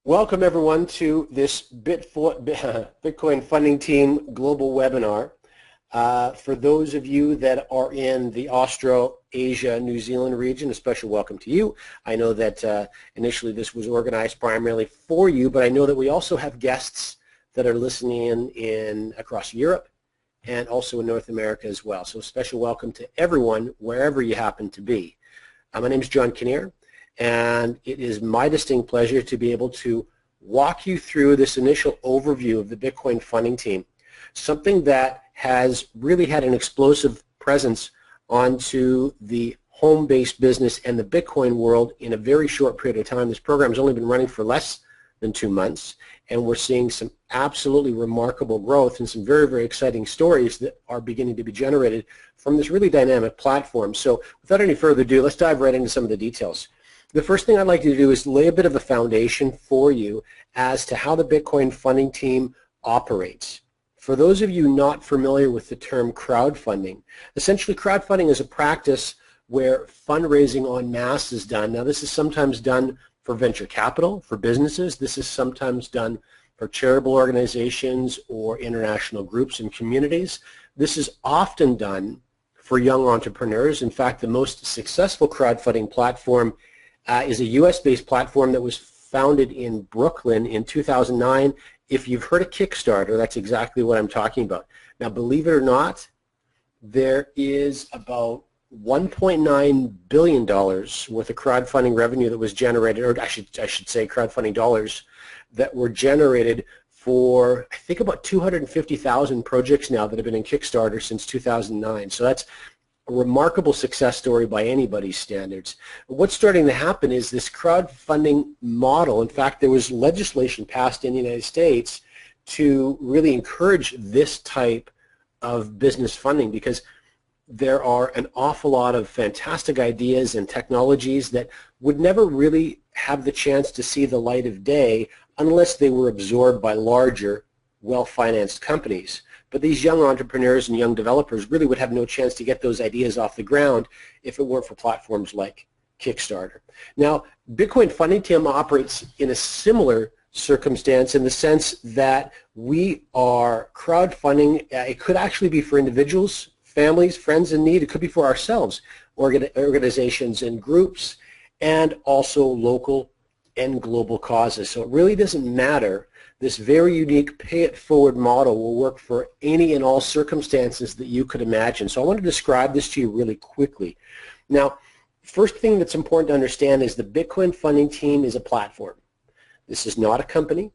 Welcome everyone to this Bitcoin Funding Team global webinar. For those of you that are in the Australasia, New Zealand region, a special welcome to you. I know that initially this was organized primarily for you, but I know that we also have guests that are listening in across Europe and also in North America as well. So a special welcome to everyone wherever you happen to be. My name is John Kinnear, and it is my distinct pleasure to be able to walk you through this initial overview of the Bitcoin Funding Team, something that has really had an explosive presence onto the home-based business and the Bitcoin world in a very short period of time. This program has only been running for less than 2 months, and we're seeing some absolutely remarkable growth and some very, very exciting stories that are beginning to be generated from this really dynamic platform. So without any further ado, let's dive right into some of the details. The first thing I'd like to do is lay a bit of the foundation for you as to how the Bitcoin Funding Team operates. For those of you not familiar with the term crowdfunding, essentially crowdfunding is a practice where fundraising en masse is done. Now this is sometimes done for venture capital, for businesses. This is sometimes done for charitable organizations or international groups and communities. This is often done for young entrepreneurs. In fact, the most successful crowdfunding platform is a US-based platform that was founded in Brooklyn in 2009. If you've heard of Kickstarter, that's exactly what I'm talking about. Now, believe it or not, there is about $1.9 billion worth of crowdfunding revenue that was generated, or I should say crowdfunding dollars that were generated for, I think, about 250,000 projects now that have been in Kickstarter since 2009. So that's a remarkable success story by anybody's standards. What's starting to happen is this crowdfunding model. In fact, there was legislation passed in the United States to really encourage this type of business funding, because there are an awful lot of fantastic ideas and technologies that would never really have the chance to see the light of day unless they were absorbed by larger, well-financed companies. But these young entrepreneurs and young developers really would have no chance to get those ideas off the ground if it weren't for platforms like Kickstarter. Now, Bitcoin Funding Team operates in a similar circumstance in the sense that we are crowdfunding. It could actually be for individuals, families, friends in need. It could be for ourselves, organizations and groups, and also local and global causes. So it really doesn't matter. This very unique pay-it-forward model will work for any and all circumstances that you could imagine. So I want to describe this to you really quickly. Now, first thing that's important to understand is the Bitcoin Funding Team is a platform. This is not a company,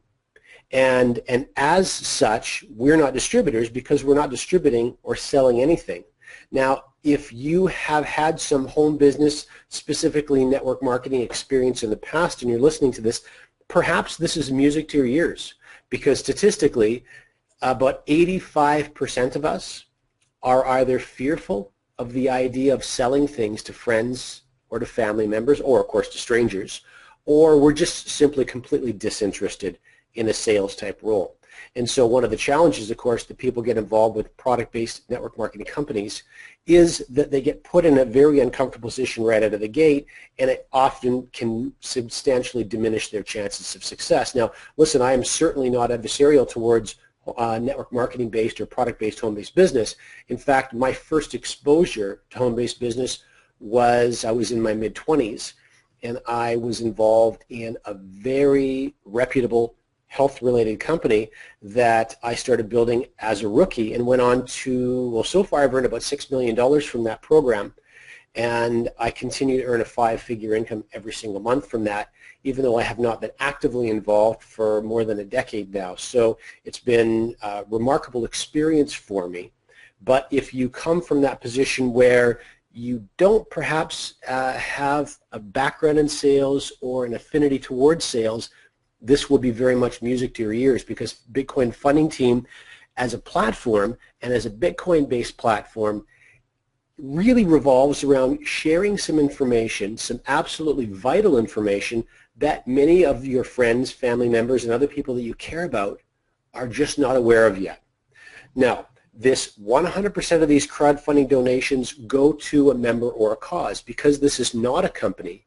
and as such, we're not distributors because we're not distributing or selling anything. Now, if you have had some home business, specifically network marketing experience in the past, and you're listening to this, perhaps this is music to your ears, because statistically, about 85% of us are either fearful of the idea of selling things to friends or to family members, or of course to strangers, or we're just simply completely disinterested in a sales type role. And so one of the challenges, of course, that people get involved with product-based network marketing companies is that they get put in a very uncomfortable position right out of the gate, and it often can substantially diminish their chances of success. Now, listen, I am certainly not adversarial towards network marketing-based or product-based home-based business. In fact, my first exposure to home-based business was, I was in my mid-20s, and I was involved in a very reputable health-related company that I started building as a rookie and went on to, well, so far I've earned about $6 million from that program, and I continue to earn a 5-figure income every single month from that, even though I have not been actively involved for more than a decade now. So it's been a remarkable experience for me. But if you come from that position where you don't perhaps have a background in sales or an affinity towards sales, this will be very much music to your ears, because Bitcoin Funding Team as a platform and as a Bitcoin-based platform really revolves around sharing some information, some absolutely vital information that many of your friends, family members, and other people that you care about are just not aware of yet. Now, this 100% of these crowdfunding donations go to a member or a cause, because this is not a company.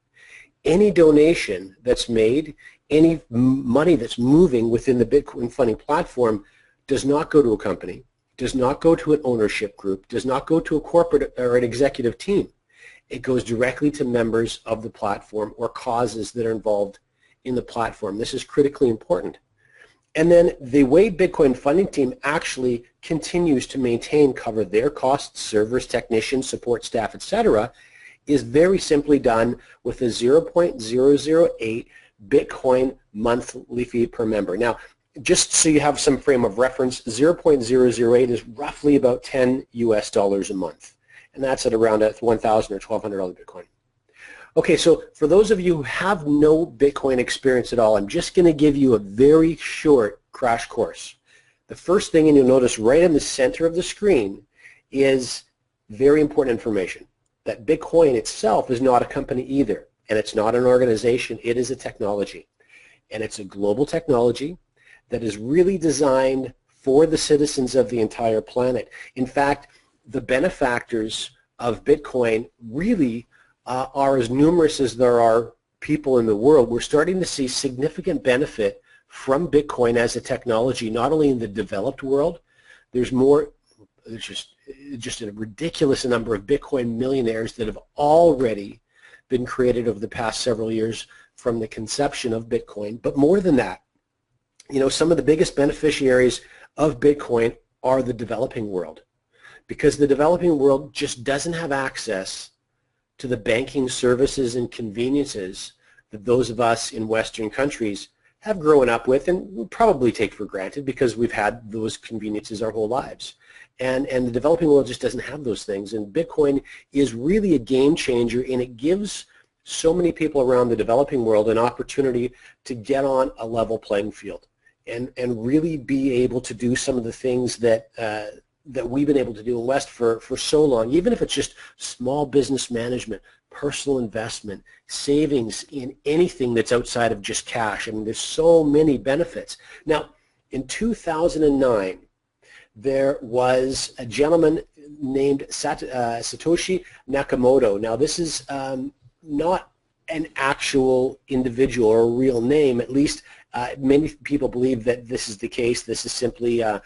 any donation that's made, any money that's moving within the Bitcoin funding platform does not go to a company, does not go to an ownership group, does not go to a corporate or an executive team. It goes directly to members of the platform or causes that are involved in the platform. This is critically important. And then the way Bitcoin funding team actually continues to maintain, cover their costs, servers, technicians, support staff, etc., is very simply done with a 0.008 Bitcoin monthly fee per member. Now, just so you have some frame of reference, 0.008 is roughly about $10 a month. And that's at around $1,000 or $1,200 Bitcoin. Okay, so for those of you who have no Bitcoin experience at all, I'm just going to give you a very short crash course. The first thing, and you'll notice right in the center of the screen, is very important information. That Bitcoin itself is not a company either, and it's not an organization. It is a technology, and it's a global technology that is really designed for the citizens of the entire planet. In fact, the benefactors of Bitcoin really are as numerous as there are people in the world. We're starting to see significant benefit from Bitcoin as a technology, not only in the developed world. There's just a ridiculous number of Bitcoin millionaires that have already been created over the past several years from the conception of Bitcoin. But more than that, you know, some of the biggest beneficiaries of Bitcoin are the developing world, because the developing world just doesn't have access to the banking services and conveniences that those of us in Western countries have grown up with and will probably take for granted because we've had those conveniences our whole lives. And the developing world just doesn't have those things. And Bitcoin is really a game changer, and it gives so many people around the developing world an opportunity to get on a level playing field and really be able to do some of the things that that we've been able to do in West for so long, even if it's just small business management, personal investment, savings in anything that's outside of just cash. I mean, there's so many benefits. Now, in 2009, there was a gentleman named Satoshi Nakamoto. Now, this is not an actual individual or a real name, at least many people believe that this is the case. This is simply a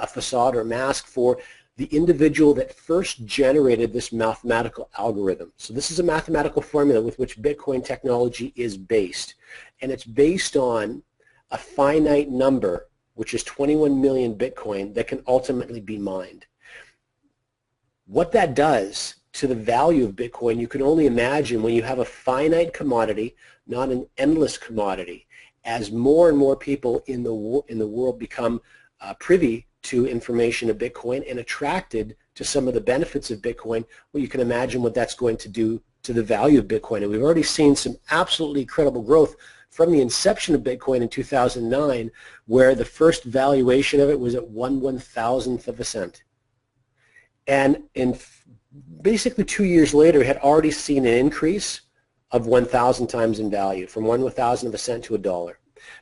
facade or mask for the individual that first generated this mathematical algorithm. So this is a mathematical formula with which Bitcoin technology is based. And it's based on a finite number, which is 21 million Bitcoin, that can ultimately be mined. What that does to the value of Bitcoin, you can only imagine when you have a finite commodity, not an endless commodity. As more and more people in the world become privy to information of Bitcoin and attracted to some of the benefits of Bitcoin, well, you can imagine what that's going to do to the value of Bitcoin. And we've already seen some absolutely incredible growth from the inception of Bitcoin in 2009, where the first valuation of it was at 1/1000th of a cent. And in basically 2 years later, it had already seen an increase of 1,000 times in value, from 1/1000th of a cent to $1.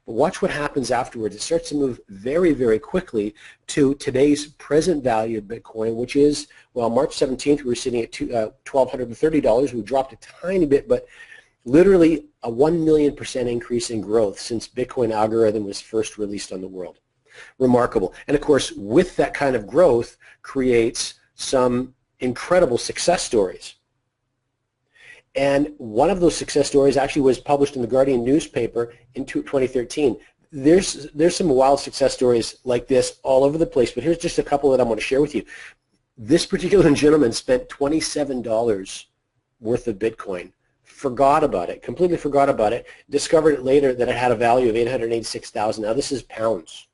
But watch what happens afterwards. It starts to move very, very quickly to today's present value of Bitcoin, which is, well, March 17th, we were sitting at $1,230. We dropped a tiny bit, but literally a 1,000,000% increase in growth since Bitcoin algorithm was first released on the world. Remarkable. And of course, with that kind of growth creates some incredible success stories. And one of those success stories actually was published in the Guardian newspaper in 2013. There's some wild success stories like this all over the place, but here's just a couple that I want to share with you. This particular gentleman spent $27 worth of Bitcoin, forgot about it, completely forgot about it, discovered it later that it had a value of $886,000. Now this is pounds.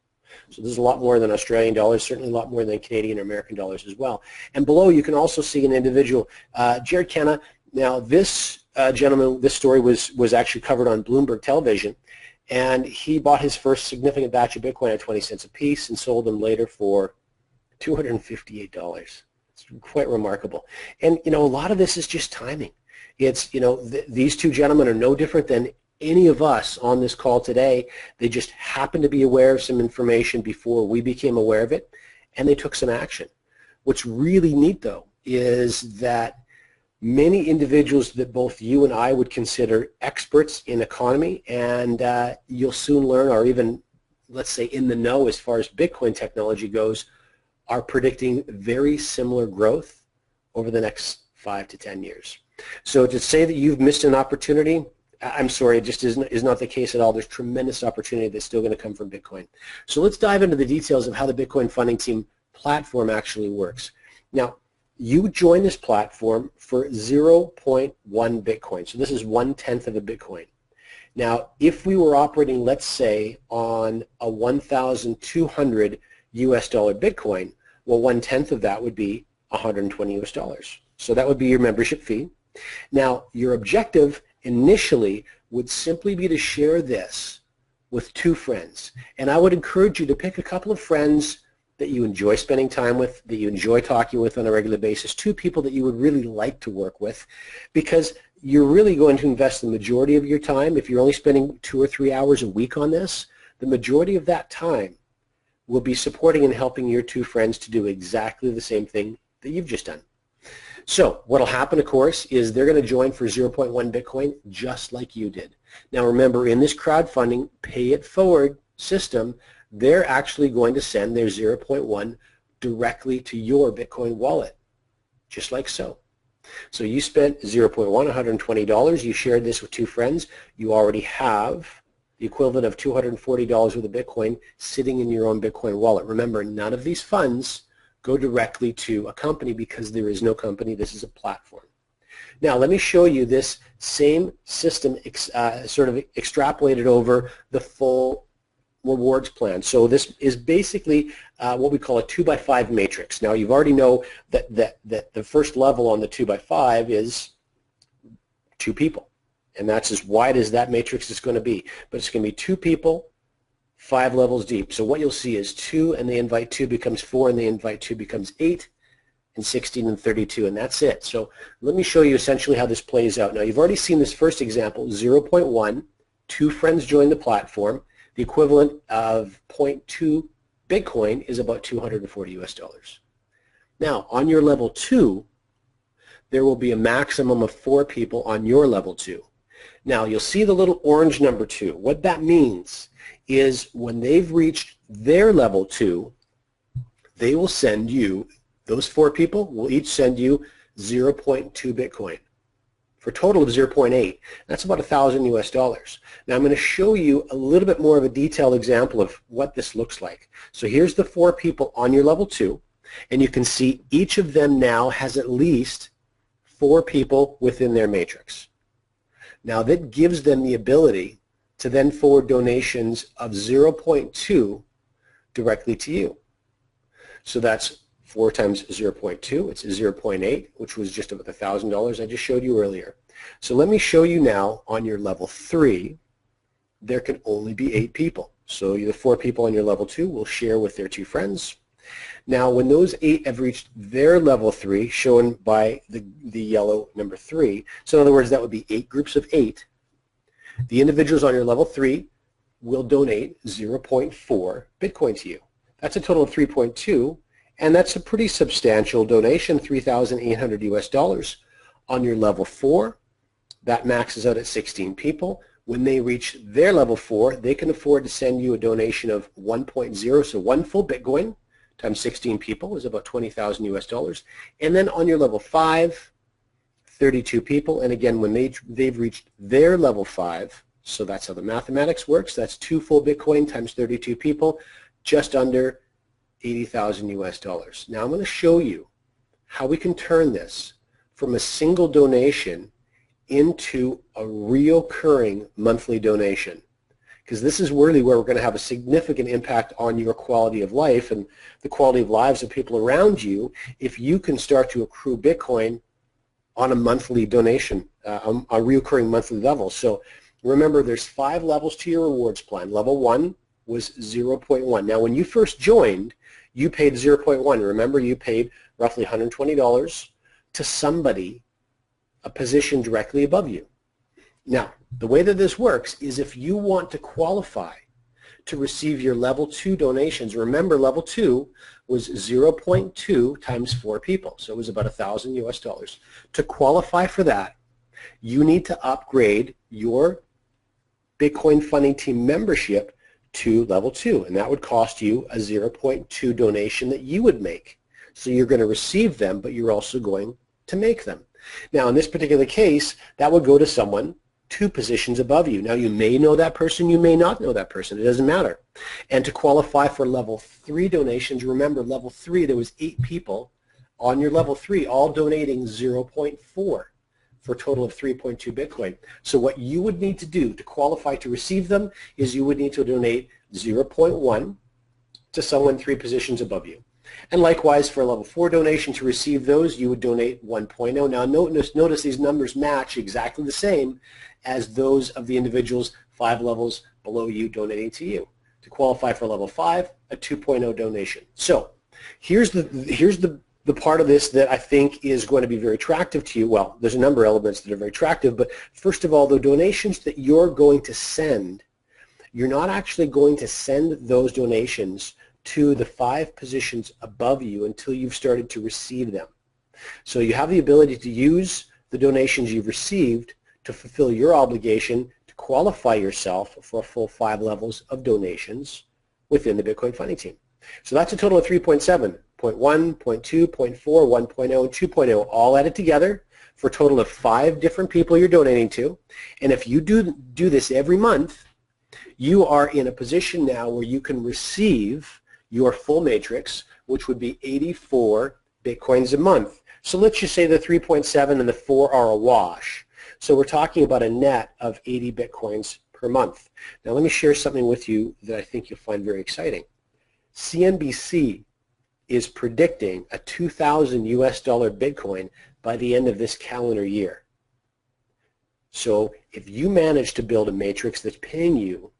So this is a lot more than Australian dollars, certainly a lot more than Canadian or American dollars as well. And below you can also see an individual, Jared Kenna. Now this gentleman, this story was actually covered on Bloomberg television, and he bought his first significant batch of Bitcoin at 20 cents a piece and sold them later for $258. It's quite remarkable. And you know, a lot of this is just timing. It's, you know, these two gentlemen are no different than any of us on this call today. They just happened to be aware of some information before we became aware of it, and they took some action. What's really neat, though, is that many individuals that both you and I would consider experts in economy, and you'll soon learn, or even, let's say, in the know as far as Bitcoin technology goes, are predicting very similar growth over the next 5 to 10 years. So to say that you've missed an opportunity, I'm sorry, it just is not the case at all. There's tremendous opportunity that's still going to come from Bitcoin. So let's dive into the details of how the Bitcoin Funding Team platform actually works. Now, you join this platform for 0.1 Bitcoin. So this is 1/10 of a Bitcoin. Now, if we were operating, let's say, on a 1,200 US dollar Bitcoin, well, 1/10 of that would be 120 US dollars. So that would be your membership fee. Now, your objective initially would simply be to share this with 2 friends. And I would encourage you to pick a couple of friends that you enjoy spending time with, that you enjoy talking with on a regular basis, 2 people that you would really like to work with, because you're really going to invest the majority of your time. If you're only spending 2 or 3 hours a week on this, the majority of that time will be supporting and helping your 2 friends to do exactly the same thing that you've just done. So what will happen, of course, is they're going to join for 0.1 Bitcoin just like you did. Now remember, in this crowdfunding pay it forward system, they're actually going to send their 0.1 directly to your Bitcoin wallet, just like so. So you spent 0.1, $120, you shared this with 2 friends, you already have the equivalent of $240 worth of Bitcoin sitting in your own Bitcoin wallet. Remember, none of these funds go directly to a company because there is no company. This is a platform. Now, let me show you this same system sort of extrapolated over the full rewards plan. So this is basically what we call a 2x5 matrix. Now, you've already know that the first level on the 2x5 is 2 people. And that's as wide as that matrix is going to be. But it's going to be 2 people, 5 levels deep. So what you'll see is 2 and the invite 2 becomes 4 and the invite 2 becomes 8 and 16 and 32, and that's it. So let me show you essentially how this plays out. Now you've already seen this first example, 0.1, 2 friends join the platform. The equivalent of 0.2 Bitcoin is about 240 US dollars. Now on your level 2, there will be a maximum of 4 people on your level 2. Now you'll see the little orange number 2. What that means is when they've reached their level 2, they will send you, those 4 people will each send you 0.2 Bitcoin for a total of 0.8. That's about 1,000 US dollars. Now I'm going to show you a little bit more of a detailed example of what this looks like. So here's the 4 people on your level 2, and you can see each of them now has at least 4 people within their matrix. Now that gives them the ability to then forward donations of 0.2 directly to you. So that's 4 times 0.2, it's 0.8, which was just about $1,000 I just showed you earlier. So let me show you now on your level 3, there can only be 8 people. So the 4 people on your level 2 will share with their 2 friends. Now when those 8 have reached their level 3, shown by the yellow number 3, so in other words that would be 8 groups of 8, the individuals on your level 3 will donate 0.4 Bitcoin to you. That's a total of 3.2, and that's a pretty substantial donation, 3,800 US dollars. On your level 4, that maxes out at 16 people. When they reach their level 4, they can afford to send you a donation of 1.0, so 1 full Bitcoin times 16 people is about 20,000 US dollars. And then on your level 5, 32 people, and again when they've reached their level 5, so that's how the mathematics works, that's 2 full Bitcoin times 32 people, just under 80,000 US dollars. Now I'm going to show you how we can turn this from a single donation into a reoccurring monthly donation, because this is really where we're going to have a significant impact on your quality of life and the quality of lives of people around you if you can start to accrue Bitcoin on a monthly donation, on a reoccurring monthly level. So remember, there's 5 levels to your rewards plan. Level 1 was 0.1. Now when you first joined, you paid 0.1. Remember, you paid roughly $120 to somebody, a position directly above you. Now, the way that this works is if you want to qualify to receive your level 2 donations. Remember, level 2 was 0.2 times 4 people, so it was about $1,000 US. To qualify for that, you need to upgrade your Bitcoin Funding Team membership to level 2, and that would cost you a 0.2 donation that you would make. So you're going to receive them, but you're also going to make them. Now, in this particular case, that would go to someone 2 positions above you. Now, you may know that person, you may not know that person. It doesn't matter. And to qualify for level 3 donations, remember, level 3, there was 8 people on your level 3, all donating 0.4 for a total of 3.2 Bitcoin. So what you would need to do to qualify to receive them is you would need to donate 0.1 to someone 3 positions above you. And likewise, for a level 4 donation to receive those, you would donate 1.0. Now notice these numbers match exactly the same as those of the individuals 5 levels below you donating to you. To qualify for level 5, a 2.0 donation. So here's the part of this that I think is going to be very attractive to you. Well, there's a number of elements that are very attractive, but first of all, the donations that you're going to send, you're not actually going to send those donations to the 5 positions above you until you've started to receive them. So you have the ability to use the donations you've received to fulfill your obligation to qualify yourself for a full 5 levels of donations within the Bitcoin Funding Team. So that's a total of 3.7, 0.1, 0.2, 0.4, 1.0, and 2.0, all added together for a total of 5 different people you're donating to. And if you do this every month, you are in a position now where you can receive your full matrix, which would be 84 Bitcoins a month. So let's just say the 3.7 and the 4 are a wash. So we're talking about a net of 80 Bitcoins per month. Now let me share something with you that I think you'll find very exciting. CNBC is predicting a $2,000 US Bitcoin by the end of this calendar year. So if you manage to build a matrix that's paying you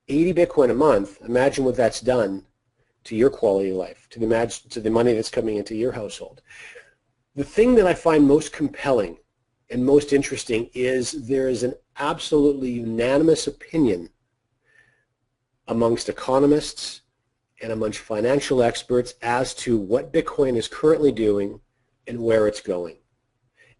80 Bitcoin a month, imagine what that's done to your quality of life, to the money that's coming into your household. The thing that I find most compelling and most interesting is there is an absolutely unanimous opinion amongst economists and amongst financial experts as to what Bitcoin is currently doing and where it's going.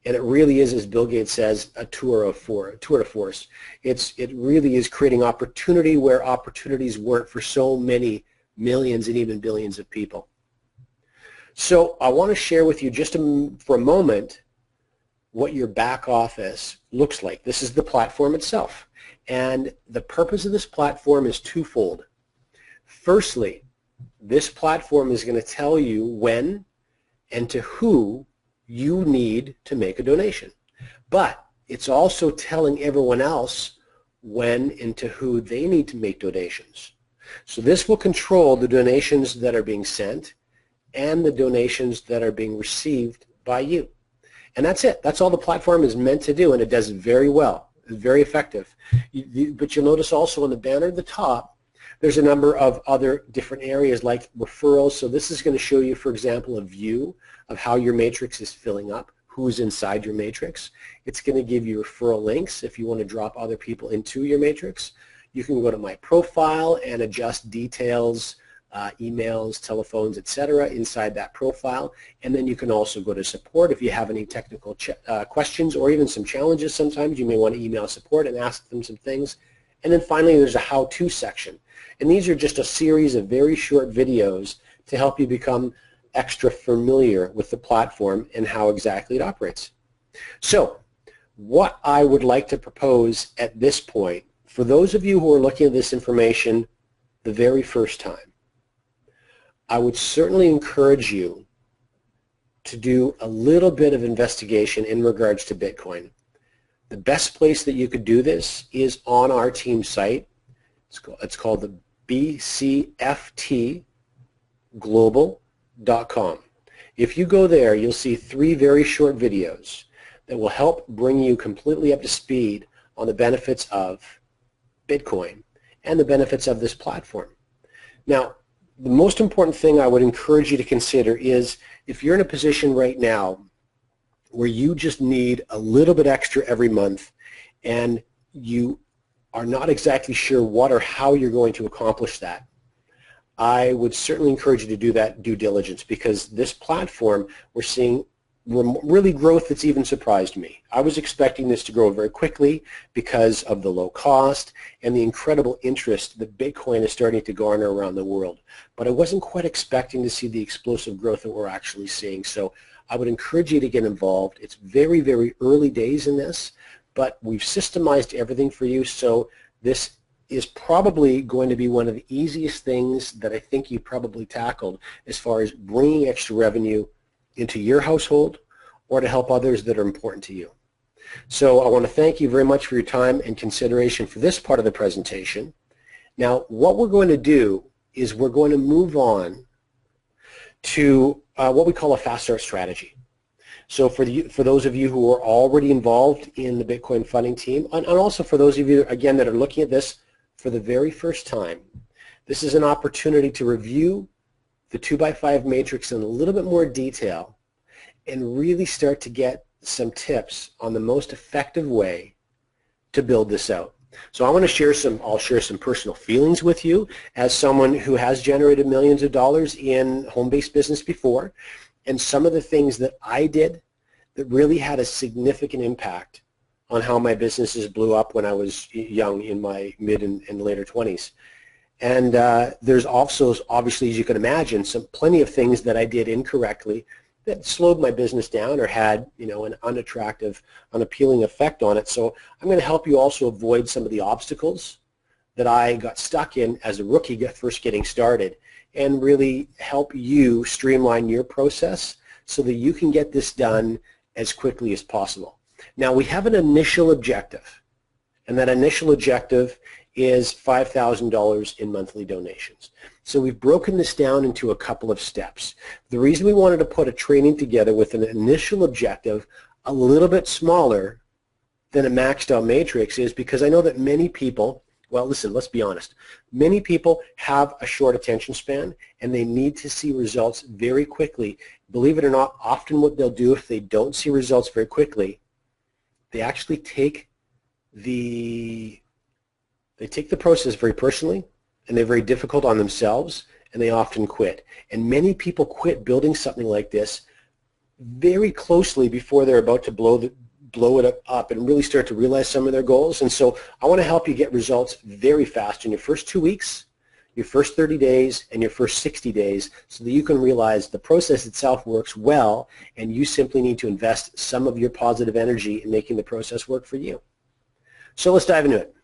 And it really is, as Bill Gates says, a tour de force. It really is creating opportunity where opportunities weren't for so many millions and even billions of people. So I want to share with you just for a moment what your back office looks like. This is the platform itself. And the purpose of this platform is twofold. Firstly, this platform is going to tell you when and to who you need to make a donation. But it's also telling everyone else when and to who they need to make donations. So this will control the donations that are being sent and the donations that are being received by you. And that's it. That's all the platform is meant to do, and it does very well. It's very effective. But you'll notice also on the banner at the top, there's a number of other different areas like referrals. So this is going to show you, for example, a view of how your matrix is filling up, who's inside your matrix. It's going to give you referral links if you want to drop other people into your matrix. You can go to my profile and adjust details, emails, telephones, etc. inside that profile. And then you can also go to support if you have any technical questions or even some challenges. Sometimes you may want to email support and ask them some things. And then finally, there's a how-to section. And these are just a series of very short videos to help you become extra familiar with the platform and how exactly it operates. So what I would like to propose at this point, for those of you who are looking at this information the very first time, I would certainly encourage you to do a little bit of investigation in regards to Bitcoin. The best place that you could do this is on our team site. It's called the bcftglobal.com. If you go there, you'll see 3 very short videos that will help bring you completely up to speed on the benefits of Bitcoin and the benefits of this platform. Now, the most important thing I would encourage you to consider is if you're in a position right now where you just need a little bit extra every month and you are not exactly sure what or how you're going to accomplish that, I would certainly encourage you to do that due diligence, because this platform, we're seeing really growth that's even surprised me. I was expecting this to grow very quickly because of the low cost and the incredible interest that Bitcoin is starting to garner around the world. But I wasn't quite expecting to see the explosive growth that we're actually seeing. So I would encourage you to get involved. It's very, very early days in this, but we've systemized everything for you. So this is probably going to be one of the easiest things that I think you probably tackled as far as bringing extra revenue into your household or to help others that are important to you. So I want to thank you very much for your time and consideration for this part of the presentation. Now, what we're going to do is we're going to move on to what we call a fast start strategy. So for those of you who are already involved in the Bitcoin funding team, and also for those of you, again, that are looking at this for the very first time, this is an opportunity to review the 2x5 matrix in a little bit more detail and really start to get some tips on the most effective way to build this out. So I want to share I'll share some personal feelings with you as someone who has generated millions of dollars in home-based business before, and some of the things that I did that really had a significant impact on how my businesses blew up when I was young, in my mid and later 20s. And there's also, obviously, as you can imagine, plenty of things that I did incorrectly that slowed my business down or had, an unattractive, unappealing effect on it. So I'm going to help you also avoid some of the obstacles that I got stuck in as a rookie first getting started, and really help you streamline your process so that you can get this done as quickly as possible. Now, we have an initial objective, and that initial objective is $5,000 in monthly donations. So we've broken this down into a couple of steps. The reason we wanted to put a training together with an initial objective a little bit smaller than a maxed out matrix is because I know that many people, well, listen, let's be honest, many people have a short attention span and they need to see results very quickly. Believe it or not, often what they'll do if they don't see results very quickly, they actually take the process very personally, and they're very difficult on themselves, and they often quit. And many people quit building something like this very closely before they're about to blow it up and really start to realize some of their goals. And so I want to help you get results very fast in your first 2 weeks, your first 30 days, and your first 60 days, so that you can realize the process itself works well, and you simply need to invest some of your positive energy in making the process work for you. So let's dive into it.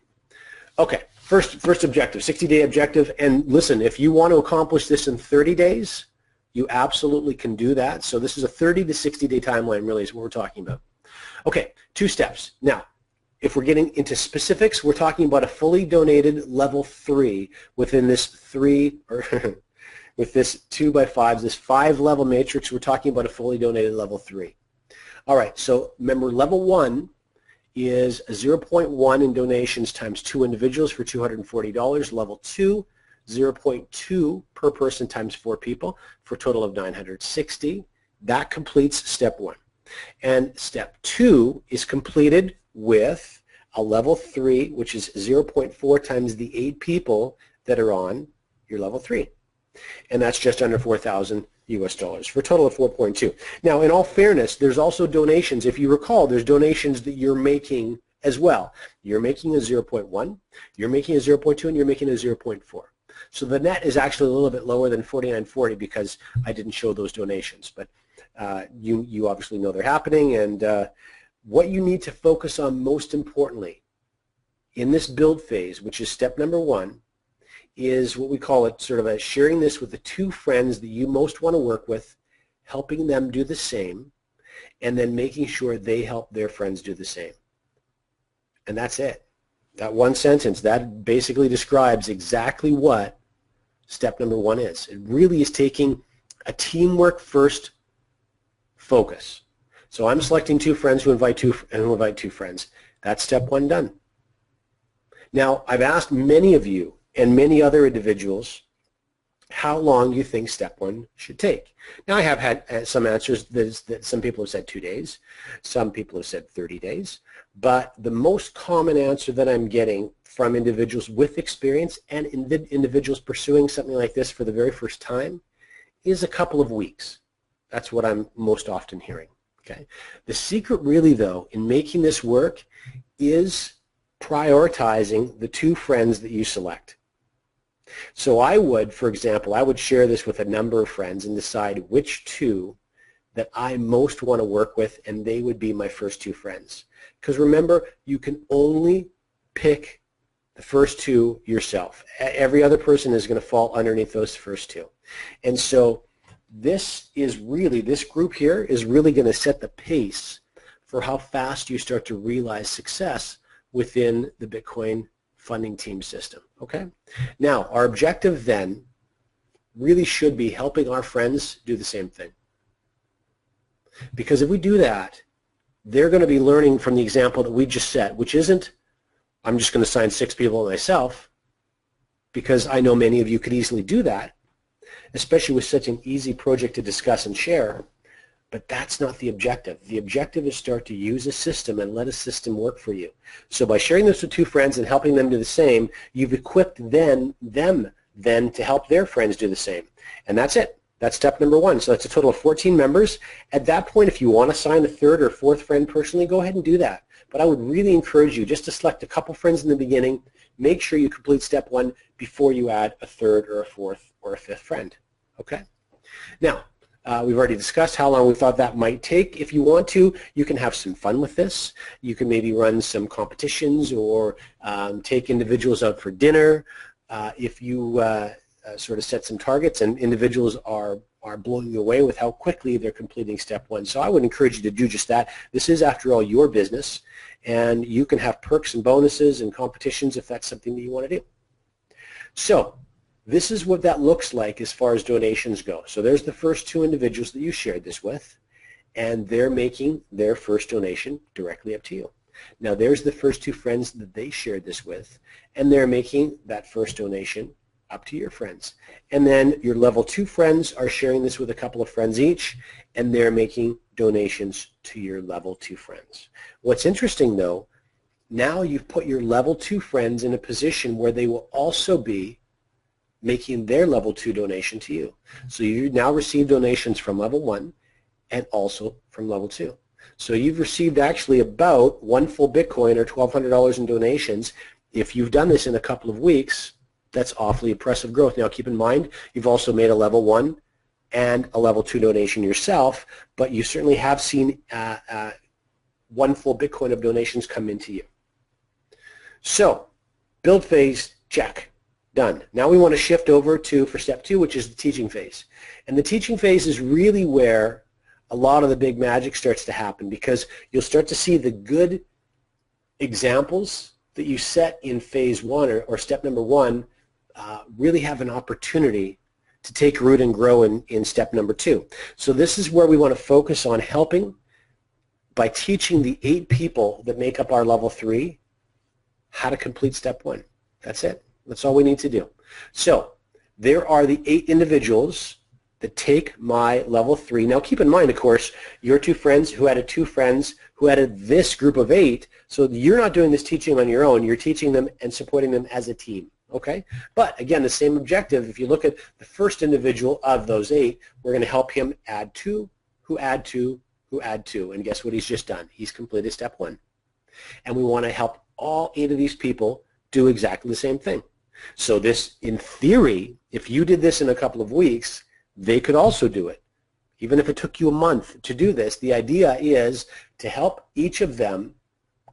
Okay, first objective, 60-day objective. And listen, if you want to accomplish this in 30 days, you absolutely can do that. So this is a 30 to 60-day timeline, really, is what we're talking about. Okay, 2 steps. Now, if we're getting into specifics, we're talking about a fully donated level 3 within this with this 2x5s, this 5-level matrix. We're talking about a fully donated level 3. All right, so remember, level 1 is 0.1 in donations times 2 individuals for $240. Level 2, 0.2 per person times 4 people for a total of $960. That completes step 1. And step 2 is completed with a level 3, which is 0.4 times the 8 people that are on your level 3. And that's just under $4,000 US dollars for a total of 4.2. Now, in all fairness, there's also donations. If you recall, there's donations that you're making as well. You're making a 0.1, you're making a 0.2, and you're making a 0.4. So the net is actually a little bit lower than $49.40 because I didn't show those donations. But you obviously know they're happening, and what you need to focus on most importantly in this build phase, which is step number 1, is what we call it sort of a sharing this with the 2 friends that you most want to work with, helping them do the same, and then making sure they help their friends do the same. And that's it. That one sentence, that basically describes exactly what step number 1 is. It really is taking a teamwork first focus. So I'm selecting 2 friends who invite 2 friends. That's step 1 done. Now, I've asked many of you and many other individuals how long you think step one should take. Now I have had some answers that some people have said 2 days, some people have said 30 days, but the most common answer that I'm getting from individuals with experience and individuals pursuing something like this for the very first time is a couple of weeks. That's what I'm most often hearing. Okay. The secret really though in making this work is prioritizing the 2 friends that you select. So I would, for example, I would share this with a number of friends and decide which 2 that I most want to work with, and they would be my first 2 friends. Because remember, you can only pick the first 2 yourself. Every other person is going to fall underneath those first 2. And so this group here is really going to set the pace for how fast you start to realize success within the Bitcoin funding team system. Okay? Now, our objective then really should be helping our friends do the same thing. Because if we do that, they're going to be learning from the example that we just set, which isn't, I'm just going to sign 6 people myself, because I know many of you could easily do that, especially with such an easy project to discuss and share. But that's not the objective. The objective is start to use a system and let a system work for you. So by sharing this with 2 friends and helping them do the same, you've equipped them then to help their friends do the same. And that's it. That's step number 1. So that's a total of 14 members. At that point, if you want to sign a 3rd or 4th friend personally, go ahead and do that. But I would really encourage you just to select a couple friends in the beginning. Make sure you complete step 1 before you add a 3rd or a 4th or a 5th friend. Okay? Now, we've already discussed how long we thought that might take. If you want to, you can have some fun with this. You can maybe run some competitions or take individuals out for dinner. If you sort of set some targets and individuals are blowing you away with how quickly they're completing step 1. So I would encourage you to do just that. This is, after all, your business, and you can have perks and bonuses and competitions if that's something that you want to do. So this is what that looks like as far as donations go. So there's the first 2 individuals that you shared this with, and they're making their first donation directly up to you. Now there's the first 2 friends that they shared this with, and they're making that first donation up to your friends. And then your level 2 friends are sharing this with a couple of friends each, and they're making donations to your level 2 friends. What's interesting though, now you've put your level 2 friends in a position where they will also be making their level 2 donation to you. So you now receive donations from level 1 and also from level 2. So you've received actually about 1 full Bitcoin or $1,200 in donations. If you've done this in a couple of weeks, that's awfully impressive growth. Now keep in mind, you've also made a level 1 and a level 2 donation yourself, but you certainly have seen 1 full Bitcoin of donations come into you. So build phase, check. Done. Now we want to shift over for step 2, which is the teaching phase. And the teaching phase is really where a lot of the big magic starts to happen, because you'll start to see the good examples that you set in phase 1 or step number 1 really have an opportunity to take root and grow in step number 2. So this is where we want to focus on helping by teaching the 8 people that make up our level 3 how to complete step 1. That's it. That's all we need to do. So there are the 8 individuals that take my level 3. Now keep in mind, of course, your 2 friends who added 2 friends who added this group of 8, so you're not doing this teaching on your own. You're teaching them and supporting them as a team. Okay? But again, the same objective. If you look at the first individual of those 8, we're going to help him add 2, who add 2, who add 2. And guess what he's just done? He's completed step 1. And we want to help all 8 of these people do exactly the same thing. So this, in theory, if you did this in a couple of weeks, they could also do it. Even if it took you a month to do this, the idea is to help each of them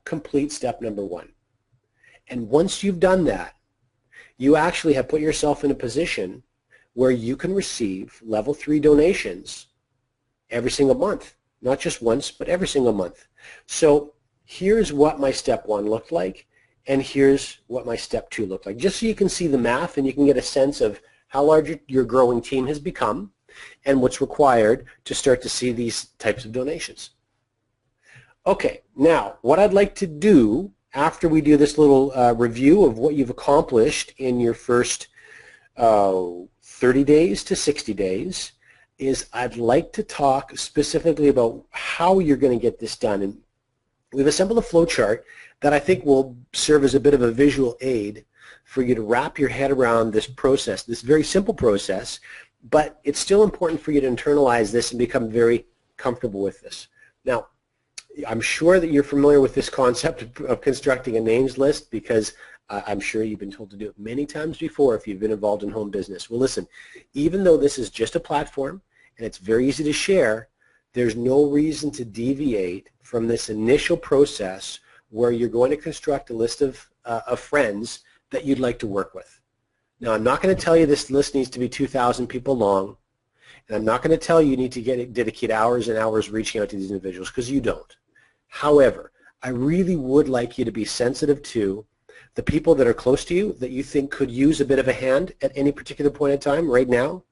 complete step number 1. And once you've done that, you actually have put yourself in a position where you can receive level 3 donations every single month. Not just once, but every single month. So here's what my step 1 looked like, and here's what my step 2 looked like, just so you can see the math and you can get a sense of how large your growing team has become and what's required to start to see these types of donations. Okay, now what I'd like to do after we do this little review of what you've accomplished in your first 3 30 days to 60 days is I'd like to talk specifically about how you're going to get this done. And we've assembled a flow chart that I think will serve as a bit of a visual aid for you to wrap your head around this process, this very simple process, but it's still important for you to internalize this and become very comfortable with this. Now, I'm sure that you're familiar with this concept of constructing a names list because I'm sure you've been told to do it many times before if you've been involved in home business. Well, listen, even though this is just a platform and it's very easy to share, there's no reason to deviate from this initial process where you're going to construct a list of friends that you'd like to work with. Now, I'm not going to tell you this list needs to be 2,000 people long, and I'm not going to tell you need to dedicate hours and hours reaching out to these individuals because you don't. However, I really would like you to be sensitive to the people that are close to you that you think could use a bit of a hand at any particular point in time right now,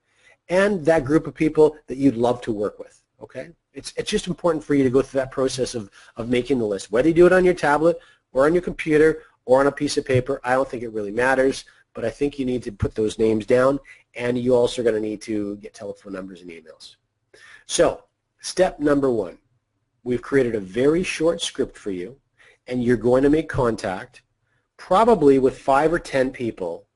and that group of people that you'd love to work with, okay? It's just important for you to go through that process of making the list. Whether you do it on your tablet or on your computer or on a piece of paper, I don't think it really matters, but I think you need to put those names down, and you also are going to need to get telephone numbers and emails. So, step number one, we've created a very short script for you, and you're going to make contact probably with 5 or 10 people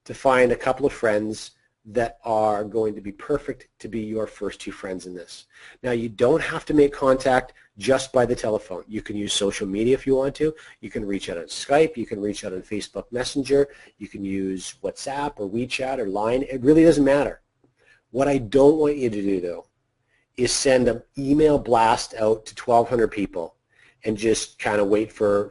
to find a couple of friends that are going to be perfect to be your first 2 friends in this. Now, you don't have to make contact just by the telephone. You can use social media if you want to. You can reach out on Skype. You can reach out on Facebook Messenger. You can use WhatsApp or WeChat or Line. It really doesn't matter. What I don't want you to do, though, is send an email blast out to 1,200 people and just kind of wait for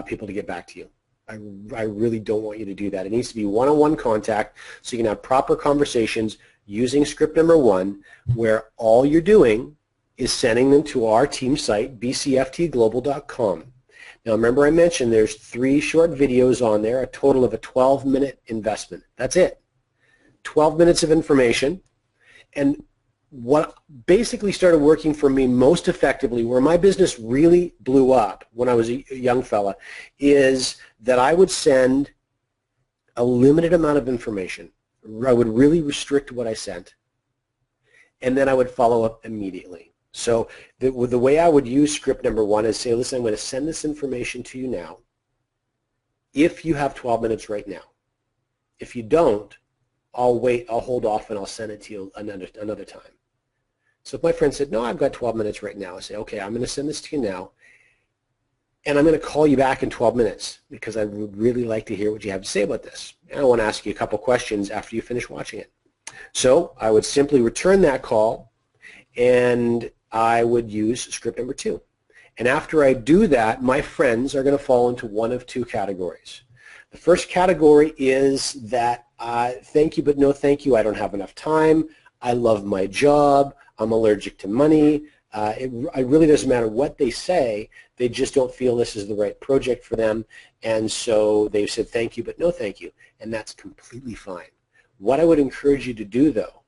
people to get back to you. I really don't want you to do that. It needs to be one-on-one contact so you can have proper conversations using script number 1 where all you're doing is sending them to our team site, bcftglobal.com. Now remember I mentioned there's 3 short videos on there, a total of a 12-minute investment. That's it. 12 minutes of information. And what basically started working for me most effectively, where my business really blew up when I was a young fella, is that I would send a limited amount of information. I would really restrict what I sent, and then I would follow up immediately. So the way I would use script number 1 is say, listen, I'm going to send this information to you now if you have 12 minutes right now. If you don't, I'll wait, I'll hold off, and I'll send it to you another time. So if my friend said, no, I've got 12 minutes right now, I say, okay, I'm going to send this to you now, and I'm going to call you back in 12 minutes because I would really like to hear what you have to say about this. And I want to ask you a couple questions after you finish watching it. So I would simply return that call, and I would use script number 2. And after I do that, my friends are going to fall into one of 2 categories. The first category is that thank you, but no thank you. I don't have enough time. I love my job. I'm allergic to money. It really doesn't matter what they say. They just don't feel this is the right project for them. And so they've said thank you, but no thank you. And that's completely fine. What I would encourage you to do, though,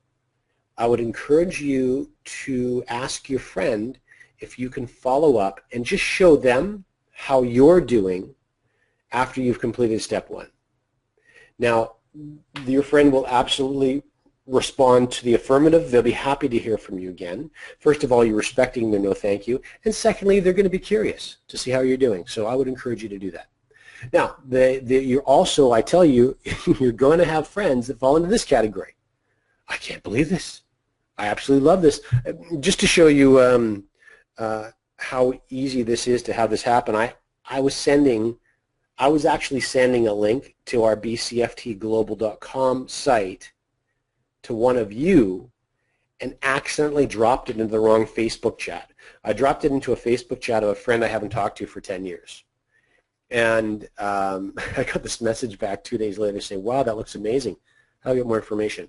I would encourage you to ask your friend if you can follow up and just show them how you're doing after you've completed step 1. Now, your friend will absolutely respond to the affirmative. They'll be happy to hear from you again. First of all, you're respecting their no thank you, and secondly, they're going to be curious to see how you're doing. So I would encourage you to do that. Now, you're also, I tell you, you're going to have friends that fall into this category. I can't believe this. I absolutely love this. Just to show you how easy this is to have this happen, I was actually sending a link to our bcftglobal.com site to one of you and accidentally dropped it into the wrong Facebook chat. I dropped it into a Facebook chat of a friend I haven't talked to for 10 years. And I got this message back 2 days later saying, wow, that looks amazing. How do I get more information?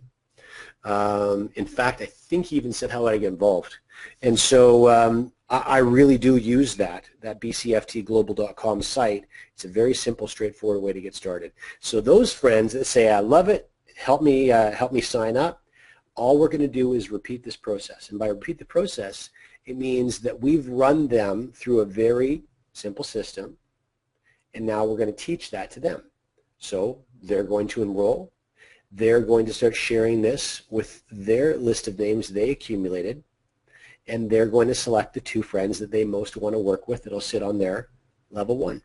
In fact, I think he even said, how would I get involved? And so I really do use that bcftglobal.com site. It's a very simple, straightforward way to get started. So those friends that say, I love it, help me sign up, all we're going to do is repeat this process. And by repeat the process, it means that we've run them through a very simple system, and now we're going to teach that to them. So they're going to enroll. they're going to start sharing this with their list of names they accumulated, and they're going to select the 2 friends that they most want to work with that'll sit on their level 1.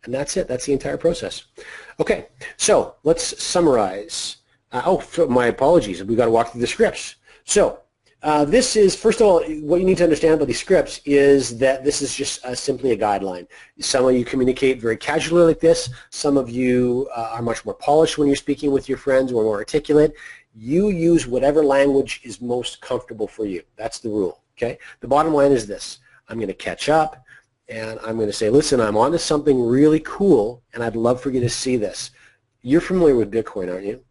And that's it. That's the entire process. Okay, so let's summarize. My apologies. We've got to walk through the scripts. So this is, first of all, what you need to understand about these scripts is that this is just simply a guideline. Some of you communicate very casually like this. Some of you are much more polished when you're speaking with your friends or more articulate. You use whatever language is most comfortable for you. That's the rule. Okay. The bottom line is this. I'm going to catch up, and I'm going to say, listen, I'm on to something really cool, and I'd love for you to see this. You're familiar with Bitcoin, aren't you?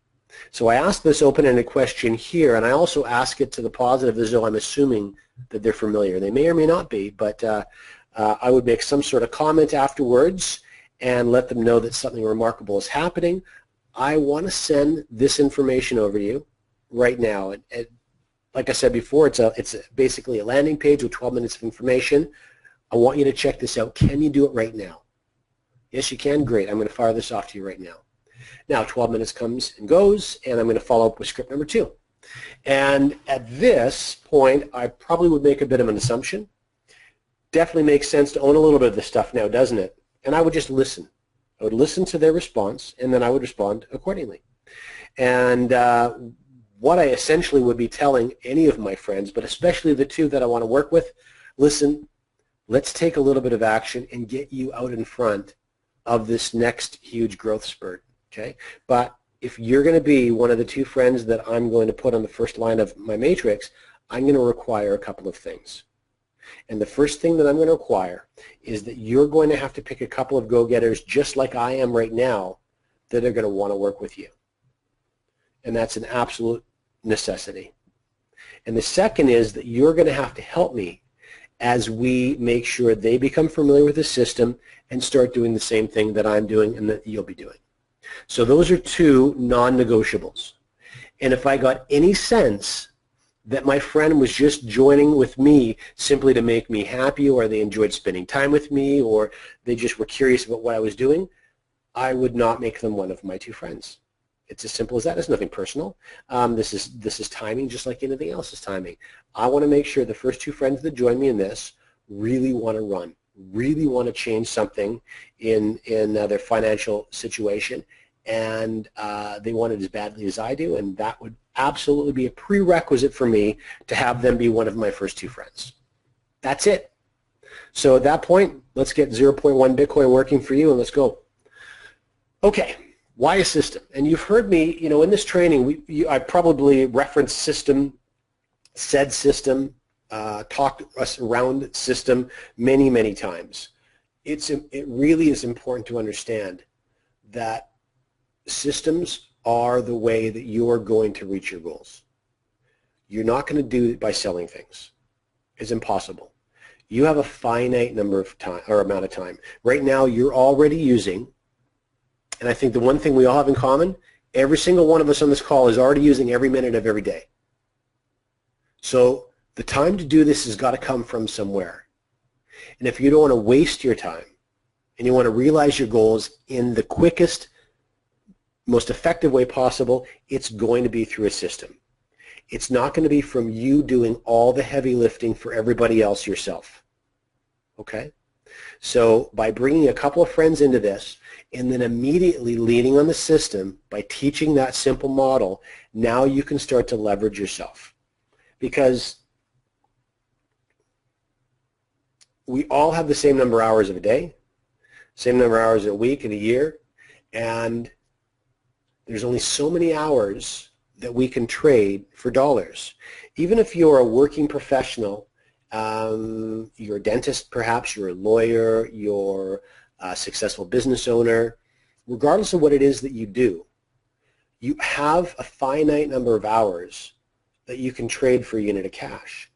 So I ask this open-ended question here, and I also ask it to the positive as though I'm assuming that they're familiar. They may or may not be, but I would make some sort of comment afterwards and let them know that something remarkable is happening. I want to send this information over to you right now. And like I said before, it's basically a landing page with 12 minutes of information. I want you to check this out. Can you do it right now? Yes, you can. Great. I'm going to fire this off to you right now. Now 12 minutes comes and goes, and I'm going to follow up with script number 2. And at this point, I probably would make a bit of an assumption. Definitely makes sense to own a little bit of this stuff now, doesn't it? And I would just listen. I would listen to their response, and then I would respond accordingly. And what I essentially would be telling any of my friends, but especially the 2 that I want to work with, listen, let's take a little bit of action and get you out in front of this next huge growth spurt. Okay, but if you're going to be one of the 2 friends that I'm going to put on the first line of my matrix, I'm going to require a couple of things. And the first thing that I'm going to require is that you're going to have to pick a couple of go-getters just like I am right now that are going to want to work with you. And that's an absolute necessity. And the second is that you're going to have to help me as we make sure they become familiar with the system and start doing the same thing that I'm doing and that you'll be doing. So those are 2 non-negotiables. And if I got any sense that my friend was just joining with me simply to make me happy, or they enjoyed spending time with me, or they just were curious about what I was doing, I would not make them one of my 2 friends. It's as simple as that. It's nothing personal. This is timing, just like anything else is timing. I want to make sure the first 2 friends that join me in this really want to run, really want to change something in their financial situation, and they want it as badly as I do, and that would absolutely be a prerequisite for me to have them be one of my first 2 friends. That's it. So at that point, let's get 0.1 Bitcoin working for you, and let's go. Okay, why a system? And you've heard me, in this training, I probably referenced system, said system, talked us around system many, many times. It really is important to understand that systems are the way that you are going to reach your goals. You're not going to do it by selling things. It's impossible. You have a finite number of time or amount of time. Right now, you're already using, and I think the one thing we all have in common, every single one of us on this call is already using every minute of every day. So the time to do this has got to come from somewhere. And if you don't want to waste your time and you want to realize your goals in the quickest, most effective way possible, it's going to be through a system. It's not going to be from you doing all the heavy lifting for everybody else yourself. Okay? So by bringing a couple of friends into this and then immediately leaning on the system by teaching that simple model, now you can start to leverage yourself. Because we all have the same number of hours of a day, same number of hours a week and a year, and there's only so many hours that we can trade for dollars. Even if you're a working professional, you're a dentist perhaps, you're a lawyer, you're a successful business owner, regardless of what it is that you do, you have a finite number of hours that you can trade for a unit of cash.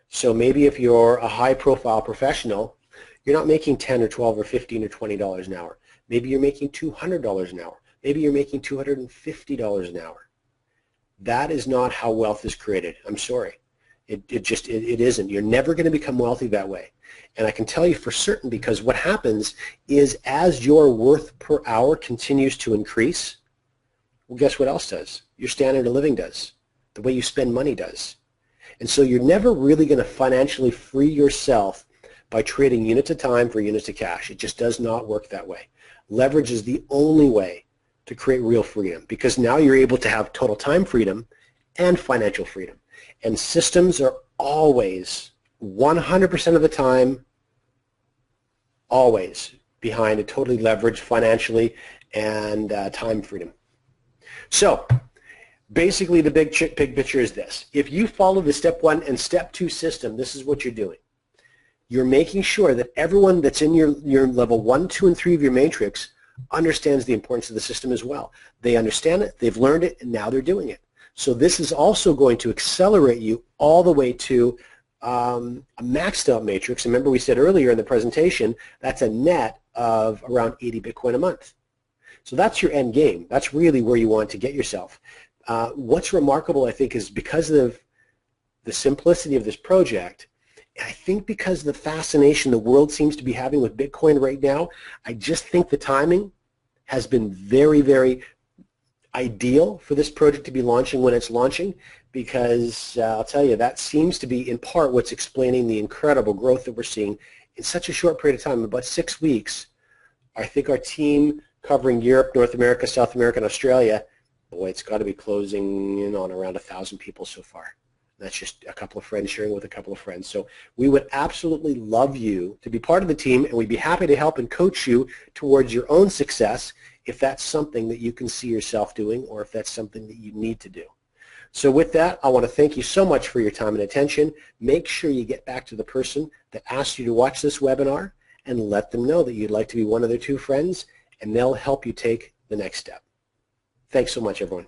So maybe if you're a high-profile professional, you're not making $10 or $12 or $15 or $20 an hour. Maybe you're making $200 an hour. Maybe you're making $250 an hour. That is not how wealth is created. I'm sorry. It isn't. You're never going to become wealthy that way. And I can tell you for certain, because what happens is as your worth per hour continues to increase, Well, guess what else does? Your standard of living does. The way you spend money does. And so you're never really going to financially free yourself by trading units of time for units of cash. It just does not work that way. Leverage is the only way to create real freedom, because now you're able to have total time freedom and financial freedom. And systems are always, 100% of the time, always behind a totally leveraged financially and time freedom. So basically the big picture is this. If you follow the step 1 and step 2 system, this is what you're doing. You're making sure that everyone that's in your level 1, 2, and 3 of your matrix understands the importance of the system as well. They understand it, they've learned it, and now they're doing it. So this is also going to accelerate you all the way to a maxed out matrix. Remember we said earlier in the presentation, that's a net of around 80 Bitcoin a month. So that's your end game. That's really where you want to get yourself. What's remarkable, I think, is because of the simplicity of this project, I think because of the fascination the world seems to be having with Bitcoin right now, I just think the timing has been very, very ideal for this project to be launching when it's launching, because I'll tell you, that seems to be in part what's explaining the incredible growth that we're seeing in such a short period of time, about 6 weeks. I think our team covering Europe, North America, South America, and Australia, boy, it's got to be closing in on around 1,000 people so far. That's just a couple of friends sharing with a couple of friends. So we would absolutely love you to be part of the team, and we'd be happy to help and coach you towards your own success if that's something that you can see yourself doing, or if that's something that you need to do. So with that, I want to thank you so much for your time and attention. Make sure you get back to the person that asked you to watch this webinar and let them know that you'd like to be one of their 2 friends, and they'll help you take the next step. Thanks so much, everyone.